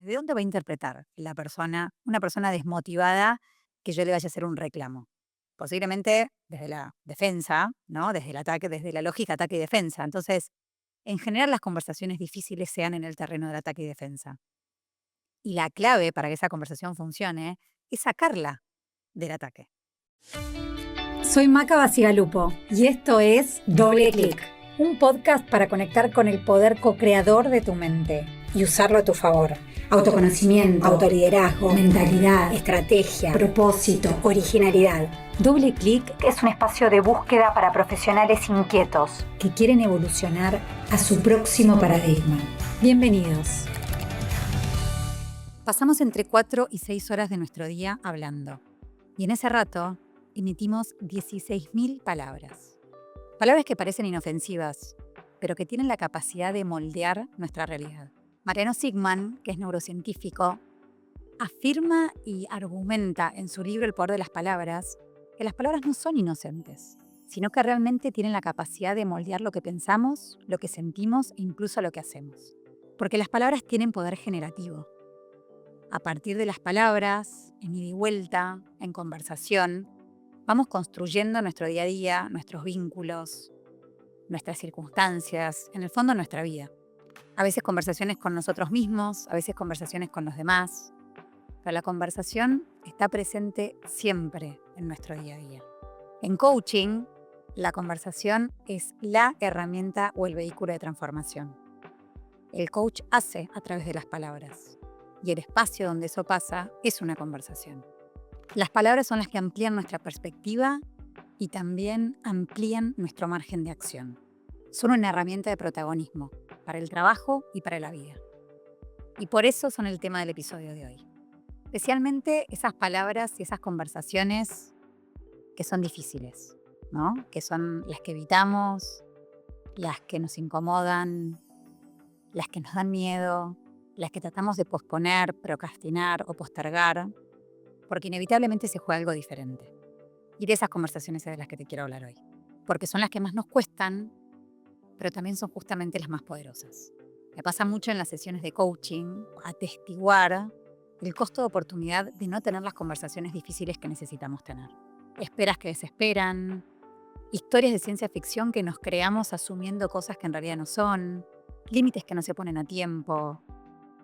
¿desde dónde va a interpretar una persona desmotivada, que yo le vaya a hacer un reclamo? Posiblemente desde la defensa, ¿no? Desde el ataque, desde la lógica ataque y defensa. Entonces, en general las conversaciones difíciles sean en el terreno del ataque y defensa. Y la clave para que esa conversación funcione es sacarla del ataque. Soy Maca Bacigalupo y esto es Doble Clic, un podcast para conectar con el poder co-creador de tu mente y usarlo a tu favor. Autoconocimiento, autoliderazgo, mentalidad, estrategia, propósito, originalidad. Doble Clic es un espacio de búsqueda para profesionales inquietos que quieren evolucionar a su próximo paradigma. Bienvenidos. Pasamos entre 4 y 6 horas de nuestro día hablando. Y en ese rato emitimos 16.000 palabras. Palabras que parecen inofensivas, pero que tienen la capacidad de moldear nuestra realidad. Mariano Sigman, que es neurocientífico, afirma y argumenta en su libro El poder de las palabras que las palabras no son inocentes, sino que realmente tienen la capacidad de moldear lo que pensamos, lo que sentimos e incluso lo que hacemos. Porque las palabras tienen poder generativo. A partir de las palabras, en ida y vuelta, en conversación, vamos construyendo nuestro día a día, nuestros vínculos, nuestras circunstancias, en el fondo nuestra vida. A veces conversaciones con nosotros mismos, a veces conversaciones con los demás, pero la conversación está presente siempre en nuestro día a día. En coaching, la conversación es la herramienta o el vehículo de transformación. El coach hace a través de las palabras. Y el espacio donde eso pasa es una conversación. Las palabras son las que amplían nuestra perspectiva y también amplían nuestro margen de acción. Son una herramienta de protagonismo para el trabajo y para la vida. Y por eso son el tema del episodio de hoy. Especialmente esas palabras y esas conversaciones que son difíciles, ¿no? Que son las que evitamos, las que nos incomodan, las que nos dan miedo, las que tratamos de posponer, procrastinar o postergar, porque inevitablemente se juega algo diferente. Y de esas conversaciones es de las que te quiero hablar hoy, porque son las que más nos cuestan, pero también son justamente las más poderosas. Me pasa mucho en las sesiones de coaching atestiguar el costo de oportunidad de no tener las conversaciones difíciles que necesitamos tener. Esperas que desesperan, historias de ciencia ficción que nos creamos asumiendo cosas que en realidad no son, límites que no se ponen a tiempo,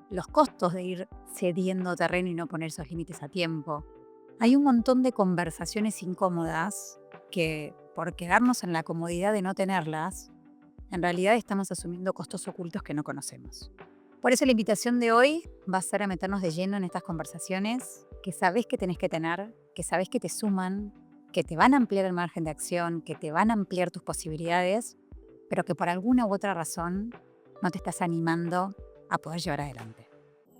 los costos de ir cediendo terreno y no poner esos límites a tiempo. Hay un montón de conversaciones incómodas que, por quedarnos en la comodidad de no tenerlas, en realidad estamos asumiendo costos ocultos que no conocemos. Por eso la invitación de hoy va a ser a meternos de lleno en estas conversaciones que sabés que tenés que tener, que sabés que te suman, que te van a ampliar el margen de acción, que te van a ampliar tus posibilidades, pero que por alguna u otra razón no te estás animando a poder llevar adelante.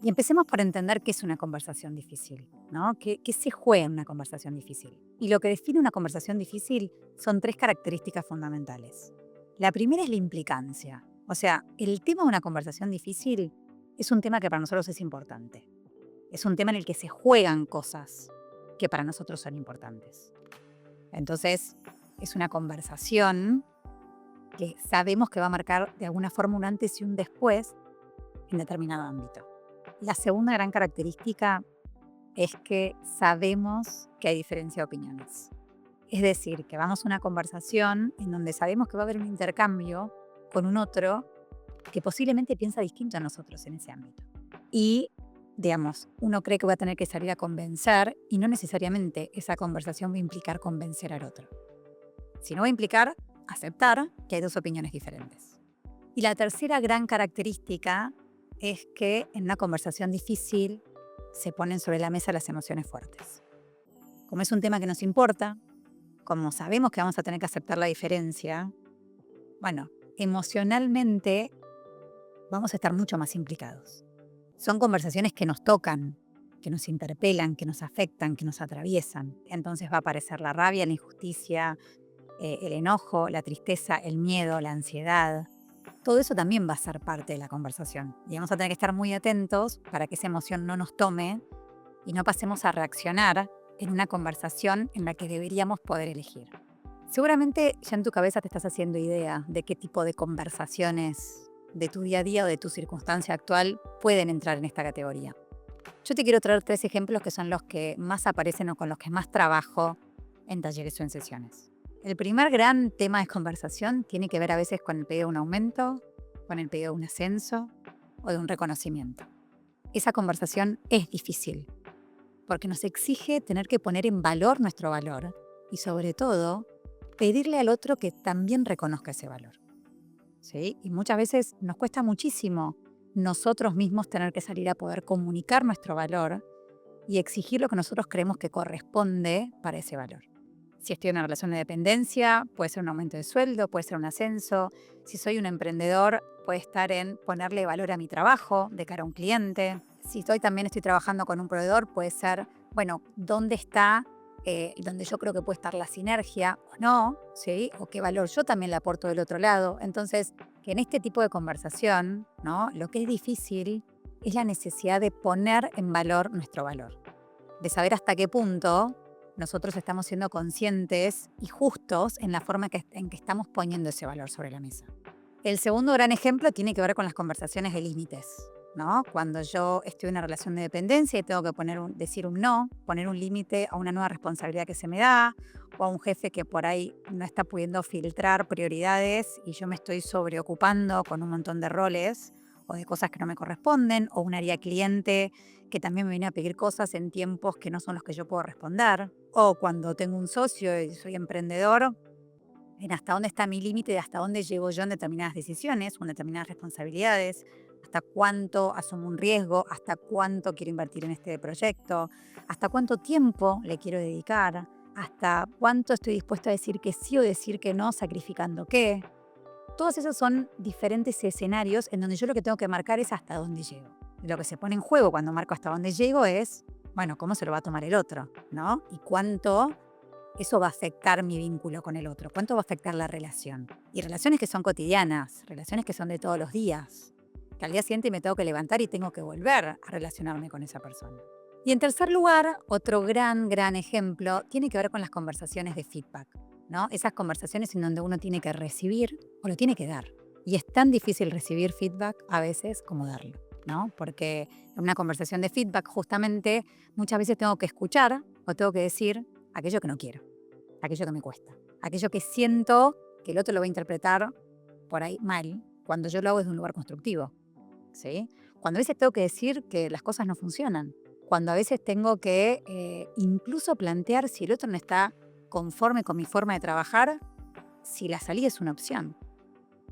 Y empecemos por entender qué es una conversación difícil, ¿no? ¿Qué se juega en una conversación difícil? Y lo que define una conversación difícil son 3 características fundamentales. La primera es la implicancia. O sea, el tema de una conversación difícil es un tema que para nosotros es importante. Es un tema en el que se juegan cosas que para nosotros son importantes. Entonces, es una conversación que sabemos que va a marcar de alguna forma un antes y un después en determinado ámbito. La segunda gran característica es que sabemos que hay diferencia de opiniones. Es decir, que vamos a una conversación en donde sabemos que va a haber un intercambio con un otro que posiblemente piensa distinto a nosotros en ese ámbito. Y, digamos, uno cree que va a tener que salir a convencer y no necesariamente esa conversación va a implicar convencer al otro, sino va a implicar aceptar que hay 2 opiniones diferentes. Y la tercera gran característica es que en una conversación difícil se ponen sobre la mesa las emociones fuertes. Como es un tema que nos importa, como sabemos que vamos a tener que aceptar la diferencia, bueno, emocionalmente vamos a estar mucho más implicados. Son conversaciones que nos tocan, que nos interpelan, que nos afectan, que nos atraviesan. Entonces va a aparecer la rabia, la injusticia, el enojo, la tristeza, el miedo, la ansiedad. Todo eso también va a ser parte de la conversación. Y vamos a tener que estar muy atentos para que esa emoción no nos tome y no pasemos a reaccionar en una conversación en la que deberíamos poder elegir. Seguramente ya en tu cabeza te estás haciendo idea de qué tipo de conversaciones de tu día a día o de tu circunstancia actual pueden entrar en esta categoría. Yo te quiero traer 3 ejemplos que son los que más aparecen o con los que más trabajo en talleres o en sesiones. El primer gran tema de conversación tiene que ver a veces con el pedido de un aumento, con el pedido de un ascenso o de un reconocimiento. Esa conversación es difícil porque nos exige tener que poner en valor nuestro valor y sobre todo pedirle al otro que también reconozca ese valor. ¿Sí? Y muchas veces nos cuesta muchísimo nosotros mismos tener que salir a poder comunicar nuestro valor y exigir lo que nosotros creemos que corresponde para ese valor. Si estoy en una relación de dependencia, puede ser un aumento de sueldo, puede ser un ascenso. Si soy un emprendedor, puede estar en ponerle valor a mi trabajo de cara a un cliente. Si también estoy trabajando con un proveedor, puede ser, bueno, ¿dónde está? Donde yo creo que puede estar la sinergia o no, ¿sí? O qué valor yo también le aporto del otro lado. Entonces, que en este tipo de conversación, ¿no? Lo que es difícil es la necesidad de poner en valor nuestro valor, de saber hasta qué punto nosotros estamos siendo conscientes y justos en la forma en que estamos poniendo ese valor sobre la mesa. El segundo gran ejemplo tiene que ver con las conversaciones de límites, ¿no? Cuando yo estoy en una relación de dependencia y tengo que decir un no, poner un límite a una nueva responsabilidad que se me da, o a un jefe que por ahí no está pudiendo filtrar prioridades y yo me estoy sobreocupando con un montón de roles o de cosas que no me corresponden, o un área cliente que también me viene a pedir cosas en tiempos que no son los que yo puedo responder, o cuando tengo un socio y soy emprendedor, en hasta dónde está mi límite de hasta dónde llego yo en determinadas decisiones o en determinadas responsabilidades, hasta cuánto asumo un riesgo, hasta cuánto quiero invertir en este proyecto, hasta cuánto tiempo le quiero dedicar, hasta cuánto estoy dispuesto a decir que sí o decir que no, sacrificando qué. Todos esos son diferentes escenarios en donde yo lo que tengo que marcar es hasta dónde llego. Lo que se pone en juego cuando marco hasta dónde llego es, bueno, cómo se lo va a tomar el otro, ¿no? Y cuánto eso va a afectar mi vínculo con el otro, cuánto va a afectar la relación. Y relaciones que son cotidianas, relaciones que son de todos los días, que al día siguiente me tengo que levantar y tengo que volver a relacionarme con esa persona. Y en tercer lugar, otro gran ejemplo tiene que ver con las conversaciones de feedback, ¿no? Esas conversaciones en donde uno tiene que recibir o lo tiene que dar. Y es tan difícil recibir feedback a veces como darlo, ¿no? Porque en una conversación de feedback justamente muchas veces tengo que escuchar o tengo que decir aquello que no quiero, aquello que me cuesta, aquello que siento que el otro lo va a interpretar por ahí mal, cuando yo lo hago desde un lugar constructivo, ¿sí? Cuando a veces tengo que decir que las cosas no funcionan, cuando a veces tengo que incluso plantear si el otro no está conforme con mi forma de trabajar, si la salida es una opción,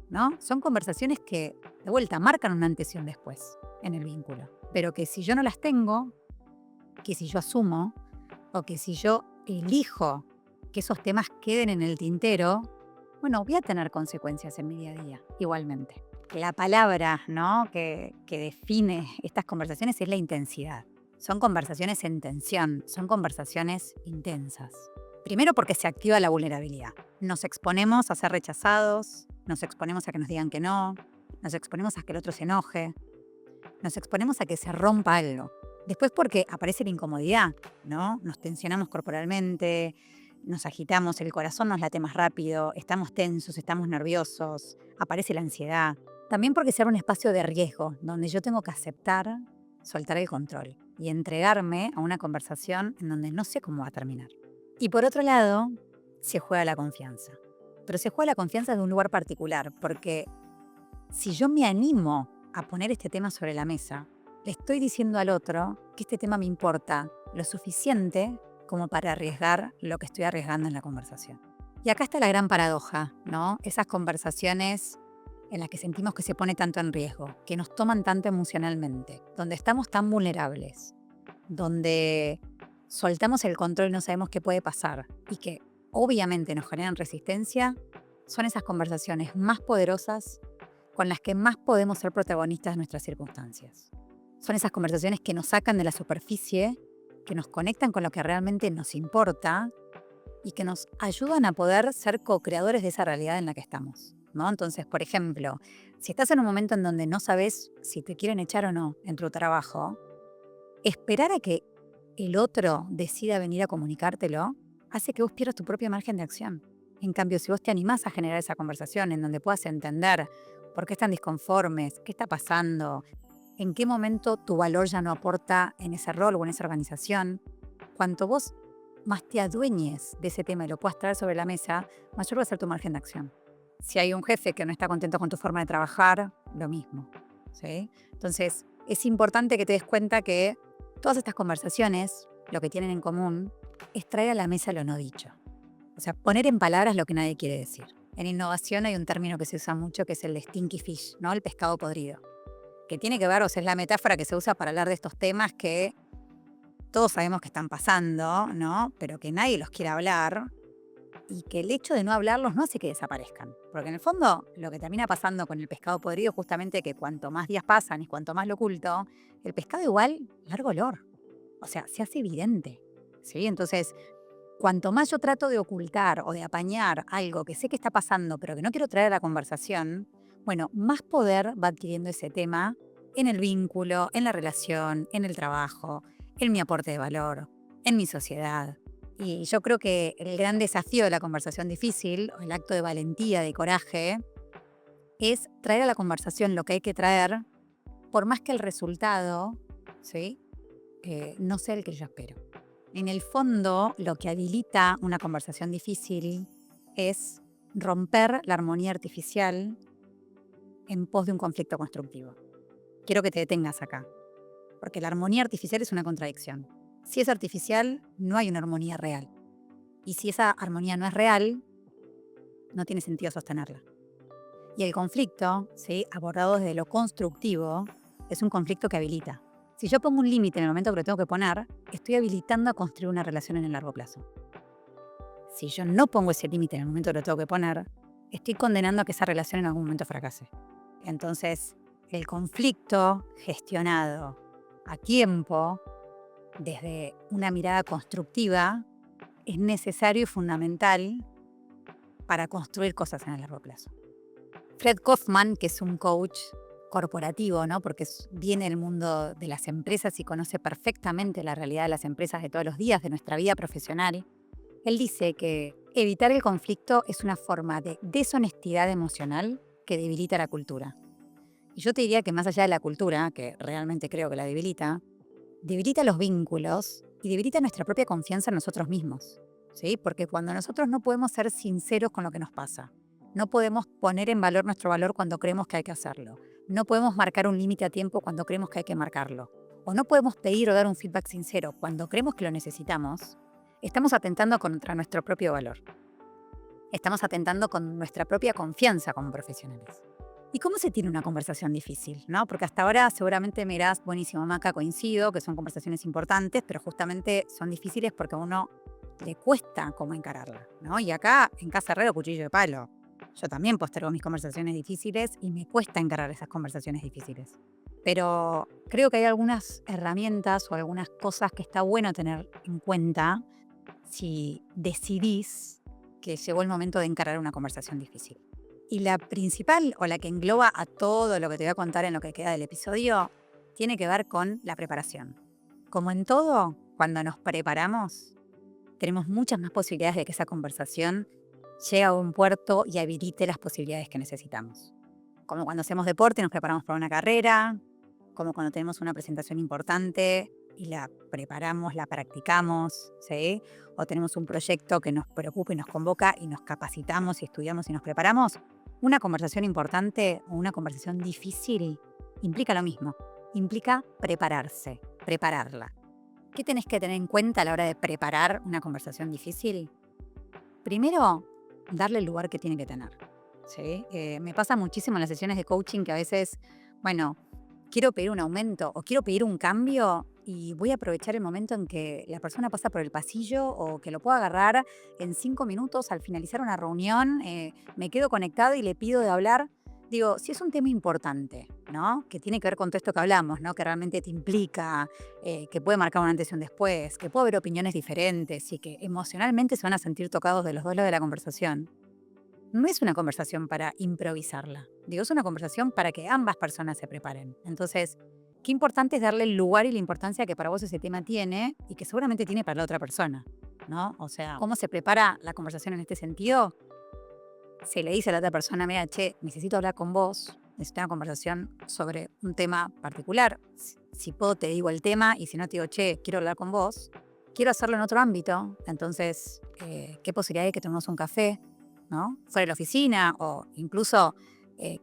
¿no? Son conversaciones que, de vuelta, marcan un antes y un después en el vínculo, pero que si yo no las tengo, que si yo asumo, o que si yo elijo que esos temas queden en el tintero, bueno, voy a tener consecuencias en mi día a día, igualmente. La palabra, ¿no?, que define estas conversaciones es la intensidad. Son conversaciones en tensión, son conversaciones intensas. Primero porque se activa la vulnerabilidad. Nos exponemos a ser rechazados, nos exponemos a que nos digan que no, nos exponemos a que el otro se enoje, nos exponemos a que se rompa algo. Después porque aparece la incomodidad, ¿no? Nos tensionamos corporalmente, nos agitamos, el corazón nos late más rápido, estamos tensos, estamos nerviosos, aparece la ansiedad. También porque se abre un espacio de riesgo, donde yo tengo que aceptar, soltar el control y entregarme a una conversación en donde no sé cómo va a terminar. Y por otro lado, se juega la confianza. Pero se juega la confianza de un lugar particular, porque si yo me animo a poner este tema sobre la mesa, le estoy diciendo al otro que este tema me importa lo suficiente como para arriesgar lo que estoy arriesgando en la conversación. Y acá está la gran paradoja, ¿no? Esas conversaciones en las que sentimos que se pone tanto en riesgo, que nos toman tanto emocionalmente, donde estamos tan vulnerables, donde soltamos el control y no sabemos qué puede pasar y que obviamente nos generan resistencia, son esas conversaciones más poderosas con las que más podemos ser protagonistas de nuestras circunstancias. Son esas conversaciones que nos sacan de la superficie, que nos conectan con lo que realmente nos importa y que nos ayudan a poder ser co-creadores de esa realidad en la que estamos, ¿no? Entonces, por ejemplo, si estás en un momento en donde no sabes si te quieren echar o no en tu trabajo, esperar a que el otro decida venir a comunicártelo hace que vos pierdas tu propio margen de acción. En cambio, si vos te animás a generar esa conversación en donde puedas entender ¿Por qué están disconformes? ¿Qué está pasando? ¿En qué momento tu valor ya no aporta en ese rol o en esa organización? Cuanto vos más te adueñes de ese tema y lo puedas traer sobre la mesa, mayor va a ser tu margen de acción. Si hay un jefe que no está contento con tu forma de trabajar, lo mismo, ¿sí? Entonces, es importante que te des cuenta que todas estas conversaciones, lo que tienen en común, es traer a la mesa lo no dicho. O sea, poner en palabras lo que nadie quiere decir. En innovación hay un término que se usa mucho que es el de stinky fish, ¿no? El pescado podrido. Que tiene que ver, o sea, es la metáfora que se usa para hablar de estos temas que todos sabemos que están pasando, ¿no? Pero que nadie los quiere hablar y que el hecho de no hablarlos no hace que desaparezcan. Porque en el fondo lo que termina pasando con el pescado podrido es justamente que cuanto más días pasan y cuanto más lo oculto, el pescado igual larga olor. O sea, se hace evidente, ¿sí? Entonces, cuanto más yo trato de ocultar o de apañar algo que sé que está pasando pero que no quiero traer a la conversación, bueno, más poder va adquiriendo ese tema en el vínculo, en la relación, en el trabajo, en mi aporte de valor, en mi sociedad. Y yo creo que el gran desafío de la conversación difícil, o el acto de valentía, de coraje, es traer a la conversación lo que hay que traer, por más que el resultado, ¿sí? No sea el que yo espero. En el fondo, lo que habilita una conversación difícil es romper la armonía artificial en pos de un conflicto constructivo. Quiero que te detengas acá, porque la armonía artificial es una contradicción. Si es artificial, no hay una armonía real. Y si esa armonía no es real, no tiene sentido sostenerla. Y el conflicto, ¿sí?, abordado desde lo constructivo, es un conflicto que habilita. Si yo pongo un límite en el momento que lo tengo que poner, estoy habilitando a construir una relación en el largo plazo. Si yo no pongo ese límite en el momento que lo tengo que poner, estoy condenando a que esa relación en algún momento fracase. Entonces, el conflicto gestionado a tiempo, desde una mirada constructiva, es necesario y fundamental para construir cosas en el largo plazo. Fred Kaufman, que es un coach corporativo, ¿no?, porque viene del mundo de las empresas y conoce perfectamente la realidad de las empresas de todos los días de nuestra vida profesional, él dice que evitar el conflicto es una forma de deshonestidad emocional que debilita la cultura. Y yo te diría que más allá de la cultura, que realmente creo que la debilita los vínculos y debilita nuestra propia confianza en nosotros mismos, ¿sí? Porque cuando nosotros no podemos ser sinceros con lo que nos pasa, no podemos poner en valor nuestro valor cuando creemos que hay que hacerlo, no podemos marcar un límite a tiempo cuando creemos que hay que marcarlo, o no podemos pedir o dar un feedback sincero cuando creemos que lo necesitamos, estamos atentando contra nuestro propio valor. Estamos atentando con nuestra propia confianza como profesionales. ¿Y cómo se tiene una conversación difícil, ¿no? Porque hasta ahora seguramente me dirás, buenísimo, Maca, coincido, que son conversaciones importantes, pero justamente son difíciles porque a uno le cuesta cómo encararla, ¿no? Y acá, en Casa Herrero, cuchillo de palo. Yo también postergo mis conversaciones difíciles y me cuesta encarar esas conversaciones difíciles. Pero creo que hay algunas herramientas o algunas cosas que está bueno tener en cuenta si decidís que llegó el momento de encarar una conversación difícil. Y la principal, o la que engloba a todo lo que te voy a contar en lo que queda del episodio, tiene que ver con la preparación. Como en todo, cuando nos preparamos, tenemos muchas más posibilidades de que esa conversación llegue a buen puerto y habilite las posibilidades que necesitamos. Como cuando hacemos deporte y nos preparamos para una carrera, como cuando tenemos una presentación importante y la preparamos, la practicamos, ¿sí? O tenemos un proyecto que nos preocupa y nos convoca y nos capacitamos y estudiamos y nos preparamos. Una conversación importante o una conversación difícil implica lo mismo, implica prepararse, prepararla. ¿Qué tenés que tener en cuenta a la hora de preparar una conversación difícil? Primero, darle el lugar que tiene que tener, ¿sí? Me pasa muchísimo en las sesiones de coaching que a veces, bueno, quiero pedir un aumento o quiero pedir un cambio y voy a aprovechar el momento en que la persona pasa por el pasillo o que lo puedo agarrar en 5 minutos al finalizar una reunión, me quedo conectado y le pido de hablar. Digo, si es un tema importante, ¿no?, que tiene que ver con todo esto que hablamos, ¿no?, que realmente te implica, que puede marcar un antes y un después, que puede haber opiniones diferentes y que emocionalmente se van a sentir tocados de los dos lados de la conversación. No es una conversación para improvisarla. Digo, es una conversación para que ambas personas se preparen. Entonces, qué importante es darle el lugar y la importancia que para vos ese tema tiene y que seguramente tiene para la otra persona, ¿no? O sea, ¿cómo se prepara la conversación en este sentido? Se le dice a la otra persona, mira, che, necesito hablar con vos necesito una conversación sobre un tema particular. Si puedo te digo el tema y si no te digo, che, quiero hablar con vos, quiero hacerlo en otro ámbito, entonces, ¿qué posibilidad hay de que tomemos un café, ¿no? Fuera de la oficina o incluso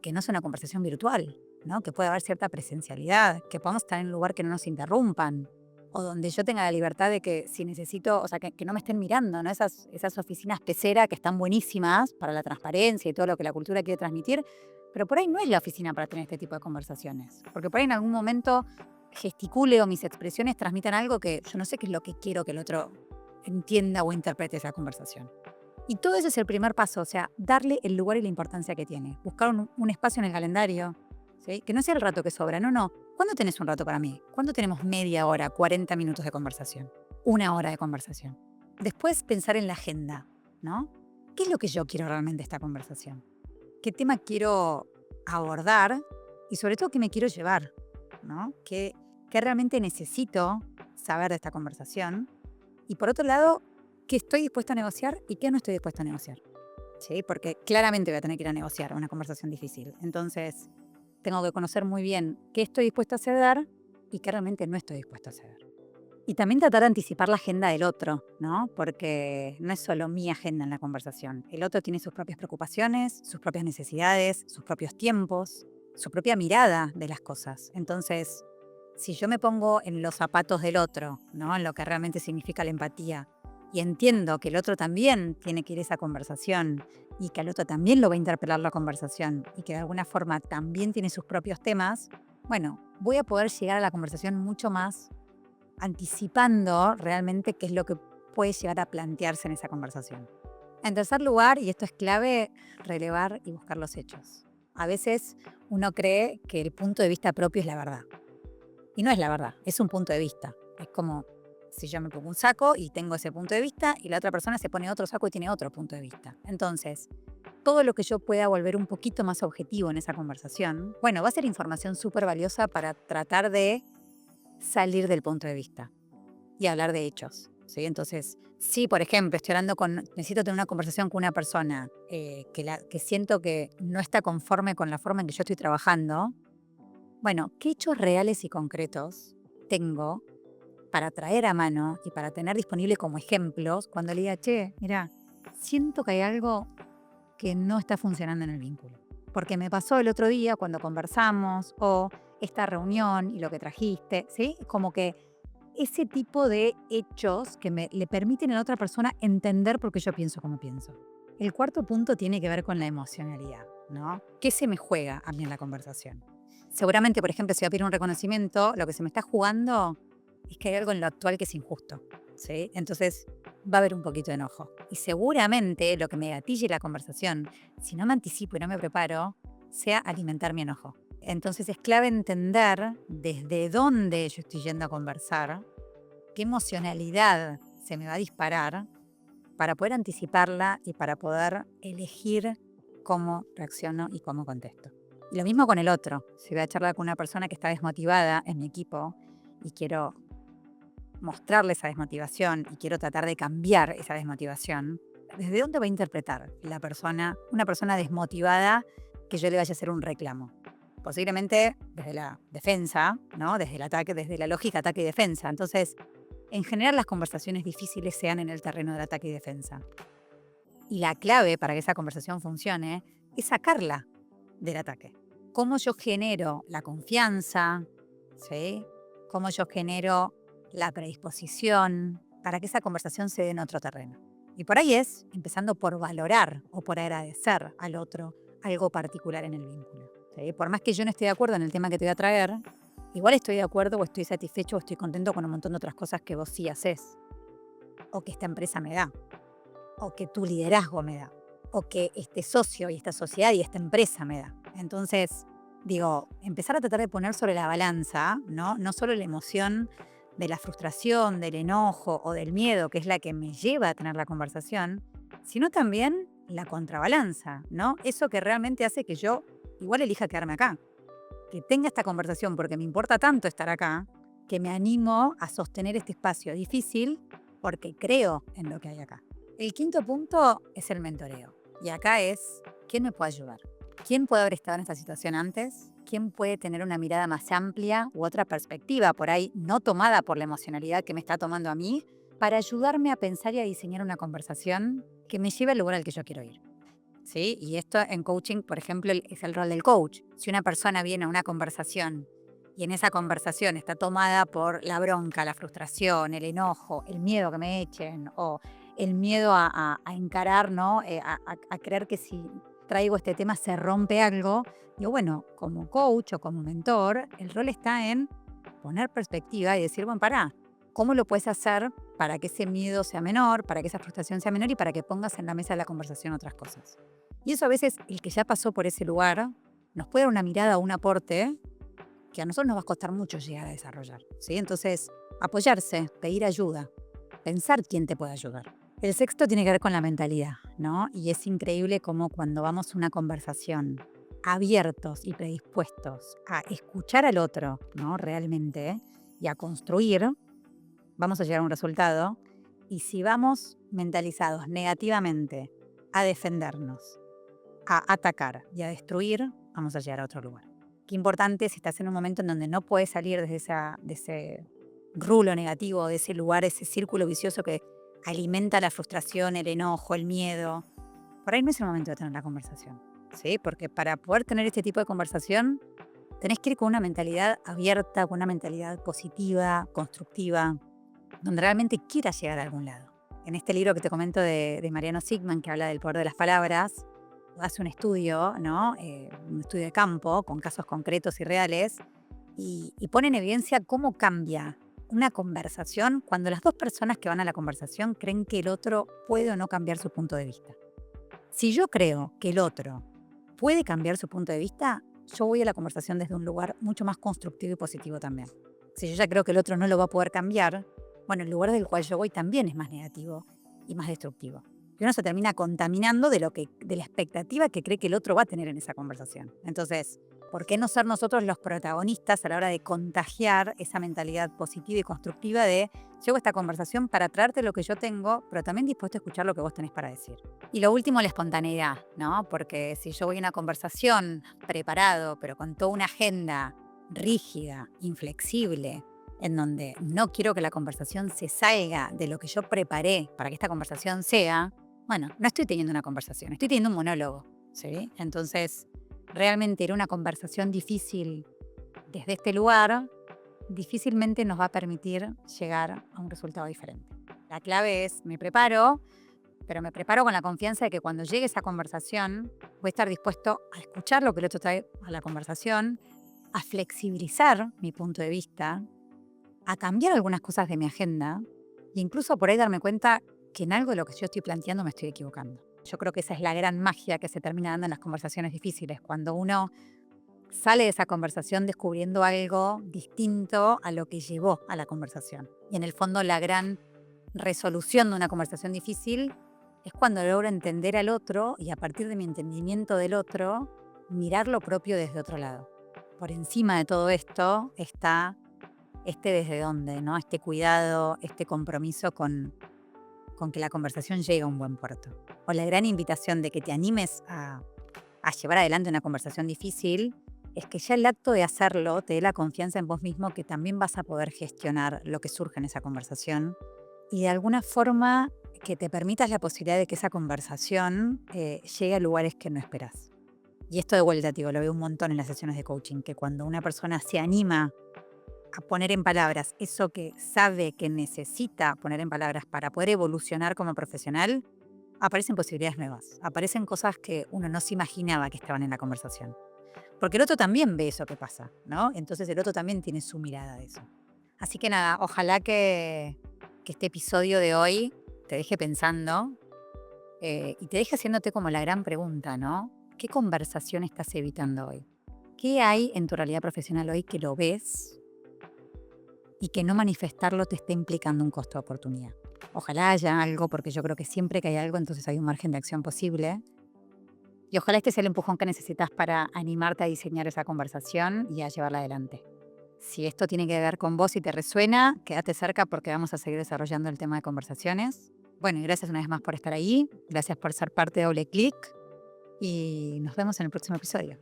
que no sea una conversación virtual, ¿no? Que pueda haber cierta presencialidad, que podamos estar en un lugar que no nos interrumpan o donde yo tenga la libertad de que si necesito, o sea, que no me estén mirando, ¿no? Esas oficinas pecera que están buenísimas para la transparencia y todo lo que la cultura quiere transmitir, pero por ahí no es la oficina para tener este tipo de conversaciones, porque por ahí en algún momento gesticule o mis expresiones transmitan algo que yo no sé qué es lo que quiero que el otro entienda o interprete esa conversación. Y todo ese es el primer paso, o sea, darle el lugar y la importancia que tiene. Buscar un espacio en el calendario, ¿sí? Que no sea el rato que sobra, no. ¿Cuándo tenés un rato para mí? ¿Cuándo tenemos media hora, 40 minutos de conversación? Una hora de conversación. Después pensar en la agenda, ¿no? ¿Qué es lo que yo quiero realmente de esta conversación? ¿Qué tema quiero abordar? Y sobre todo, ¿qué me quiero llevar? ¿No? ¿Qué realmente necesito saber de esta conversación? Y por otro lado, ¿qué estoy dispuesta a negociar y qué no estoy dispuesta a negociar? ¿Sí? Porque claramente voy a tener que ir a negociar una conversación difícil. Entonces, tengo que conocer muy bien qué estoy dispuesta a ceder y qué realmente no estoy dispuesta a ceder. Y también tratar de anticipar la agenda del otro, ¿no? Porque no es solo mi agenda en la conversación. El otro tiene sus propias preocupaciones, sus propias necesidades, sus propios tiempos, su propia mirada de las cosas. Entonces, si yo me pongo en los zapatos del otro, ¿no? En lo que realmente significa la empatía, y entiendo que el otro también tiene que ir a esa conversación y que al otro también lo va a interpelar la conversación y que de alguna forma también tiene sus propios temas, bueno, voy a poder llegar a la conversación mucho más anticipando realmente qué es lo que puede llegar a plantearse en esa conversación. En tercer lugar, y esto es clave, relevar y buscar los hechos. A veces uno cree que el punto de vista propio es la verdad. Y no es la verdad, es un punto de vista. Es como si yo me pongo un saco y tengo ese punto de vista y la otra persona se pone otro saco y tiene otro punto de vista. Entonces, todo lo que yo pueda volver un poquito más objetivo en esa conversación, bueno, va a ser información súper valiosa para tratar de salir del punto de vista y hablar de hechos. ¿Sí? Entonces, si por ejemplo necesito tener una conversación con una persona que siento que no está conforme con la forma en que yo estoy trabajando, bueno, ¿qué hechos reales y concretos tengo para traer a mano y para tener disponible como ejemplos cuando le diga, che, mira, siento que hay algo que no está funcionando en el vínculo? Porque me pasó el otro día cuando conversamos o esta reunión y lo que trajiste, ¿sí? Como que ese tipo de hechos que le permiten a la otra persona entender por qué yo pienso como pienso. El cuarto punto tiene que ver con la emocionalidad, ¿no? ¿Qué se me juega a mí en la conversación? Seguramente, por ejemplo, si voy a pedir un reconocimiento, lo que se me está jugando es que hay algo en lo actual que es injusto, ¿sí? Entonces va a haber un poquito de enojo. Y seguramente lo que me gatille la conversación, si no me anticipo y no me preparo, sea alimentar mi enojo. Entonces es clave entender desde dónde yo estoy yendo a conversar, qué emocionalidad se me va a disparar para poder anticiparla y para poder elegir cómo reacciono y cómo contesto. Y lo mismo con el otro. Si voy a charlar con una persona que está desmotivada en mi equipo y quiero mostrarle esa desmotivación y quiero tratar de cambiar esa desmotivación, ¿desde dónde va a interpretar una persona desmotivada que yo le vaya a hacer un reclamo? Posiblemente desde la defensa, ¿no? Desde el ataque, desde la lógica ataque y defensa. Entonces, en general las conversaciones difíciles sean en el terreno del ataque y defensa. Y la clave para que esa conversación funcione es sacarla del ataque. ¿Cómo yo genero la confianza? ¿Sí? ¿Cómo yo genero la predisposición para que esa conversación se dé en otro terreno? Y por ahí es empezando por valorar o por agradecer al otro algo particular en el vínculo. ¿Sí? Por más que yo no esté de acuerdo en el tema que te voy a traer, igual estoy de acuerdo o estoy satisfecho o estoy contento con un montón de otras cosas que vos sí haces, o que esta empresa me da, o que tu liderazgo me da, o que este socio y esta sociedad y esta empresa me da. Entonces, digo, empezar a tratar de poner sobre la balanza, ¿no? No solo la emoción de la frustración, del enojo o del miedo, que es la que me lleva a tener la conversación, sino también la contrabalanza, ¿no? Eso que realmente hace que yo igual elija quedarme acá, que tenga esta conversación porque me importa tanto estar acá, que me animo a sostener este espacio difícil porque creo en lo que hay acá. El quinto punto es el mentoreo. Y acá es, ¿quién me puede ayudar? ¿Quién puede haber estado en esta situación antes? ¿Quién puede tener una mirada más amplia u otra perspectiva por ahí no tomada por la emocionalidad que me está tomando a mí para ayudarme a pensar y a diseñar una conversación que me lleve al lugar al que yo quiero ir? ¿Sí? Y esto en coaching, por ejemplo, es el rol del coach. Si una persona viene a una conversación y en esa conversación está tomada por la bronca, la frustración, el enojo, el miedo que me echen o el miedo a encarar, ¿no? A creer que si traigo este tema se rompe algo, digo, bueno, como coach o como mentor, el rol está en poner perspectiva y decir, bueno, pará, ¿cómo lo puedes hacer para que ese miedo sea menor, para que esa frustración sea menor y para que pongas en la mesa de la conversación otras cosas? Y eso a veces, el que ya pasó por ese lugar, nos puede dar una mirada o un aporte que a nosotros nos va a costar mucho llegar a desarrollar, ¿sí? Entonces, apoyarse, pedir ayuda, pensar quién te puede ayudar. El sexto tiene que ver con la mentalidad, ¿no? Y es increíble cómo cuando vamos a una conversación abiertos y predispuestos a escuchar al otro, ¿no? Realmente, y a construir, vamos a llegar a un resultado. Y si vamos mentalizados negativamente a defendernos, a atacar y a destruir, vamos a llegar a otro lugar. Qué importante si estás en un momento en donde no puedes salir de ese rulo negativo, de ese lugar, ese círculo vicioso que alimenta la frustración, el enojo, el miedo. Por ahí no es el momento de tener la conversación, ¿sí? Porque para poder tener este tipo de conversación tenés que ir con una mentalidad abierta, con una mentalidad positiva, constructiva, donde realmente quieras llegar a algún lado. En este libro que te comento de Mariano Sigman, que habla del poder de las palabras, hace un estudio, ¿no? Un estudio de campo con casos concretos y reales, y pone en evidencia cómo cambia una conversación cuando las dos personas que van a la conversación creen que el otro puede o no cambiar su punto de vista. Si yo creo que el otro puede cambiar su punto de vista, yo voy a la conversación desde un lugar mucho más constructivo y positivo también. Si yo ya creo que el otro no lo va a poder cambiar, bueno, el lugar del cual yo voy también es más negativo y más destructivo. Y uno se termina contaminando de la expectativa que cree que el otro va a tener en esa conversación. Entonces, ¿por qué no ser nosotros los protagonistas a la hora de contagiar esa mentalidad positiva y constructiva de llevo esta conversación para traerte lo que yo tengo, pero también dispuesto a escuchar lo que vos tenés para decir? Y lo último, la espontaneidad, ¿no? Porque si yo voy a una conversación preparado, pero con toda una agenda rígida, inflexible, en donde no quiero que la conversación se salga de lo que yo preparé para que esta conversación sea, bueno, no estoy teniendo una conversación, estoy teniendo un monólogo, ¿sí? Entonces, realmente ir a una conversación difícil desde este lugar difícilmente nos va a permitir llegar a un resultado diferente. La clave es, me preparo, pero me preparo con la confianza de que cuando llegue esa conversación voy a estar dispuesto a escuchar lo que el otro trae a la conversación, a flexibilizar mi punto de vista, a cambiar algunas cosas de mi agenda e incluso por ahí darme cuenta que en algo de lo que yo estoy planteando me estoy equivocando. Yo creo que esa es la gran magia que se termina dando en las conversaciones difíciles, cuando uno sale de esa conversación descubriendo algo distinto a lo que llevó a la conversación. Y en el fondo la gran resolución de una conversación difícil es cuando logro entender al otro y a partir de mi entendimiento del otro, mirar lo propio desde otro lado. Por encima de todo esto está desde dónde, ¿no? Este cuidado, este compromiso con que la conversación llegue a un buen puerto. O la gran invitación de que te animes a llevar adelante una conversación difícil es que ya el acto de hacerlo te dé la confianza en vos mismo que también vas a poder gestionar lo que surge en esa conversación y de alguna forma que te permitas la posibilidad de que esa conversación llegue a lugares que no esperás. Y esto de vuelta, lo veo un montón en las sesiones de coaching, que cuando una persona se anima a poner en palabras eso que sabe que necesita poner en palabras para poder evolucionar como profesional, aparecen posibilidades nuevas, aparecen cosas que uno no se imaginaba que estaban en la conversación. Porque el otro también ve eso que pasa, ¿no? Entonces el otro también tiene su mirada de eso. Así que nada, ojalá que este episodio de hoy te deje pensando y te deje haciéndote como la gran pregunta, ¿no? ¿Qué conversación estás evitando hoy? ¿Qué hay en tu realidad profesional hoy que lo ves y que no manifestarlo te esté implicando un costo de oportunidad? Ojalá haya algo, porque yo creo que siempre que hay algo, entonces hay un margen de acción posible. Y ojalá este sea el empujón que necesitas para animarte a diseñar esa conversación y a llevarla adelante. Si esto tiene que ver con vos y te resuena, quédate cerca porque vamos a seguir desarrollando el tema de conversaciones. Bueno, y gracias una vez más por estar ahí. Gracias por ser parte de Doble Clic. y nos vemos en el próximo episodio.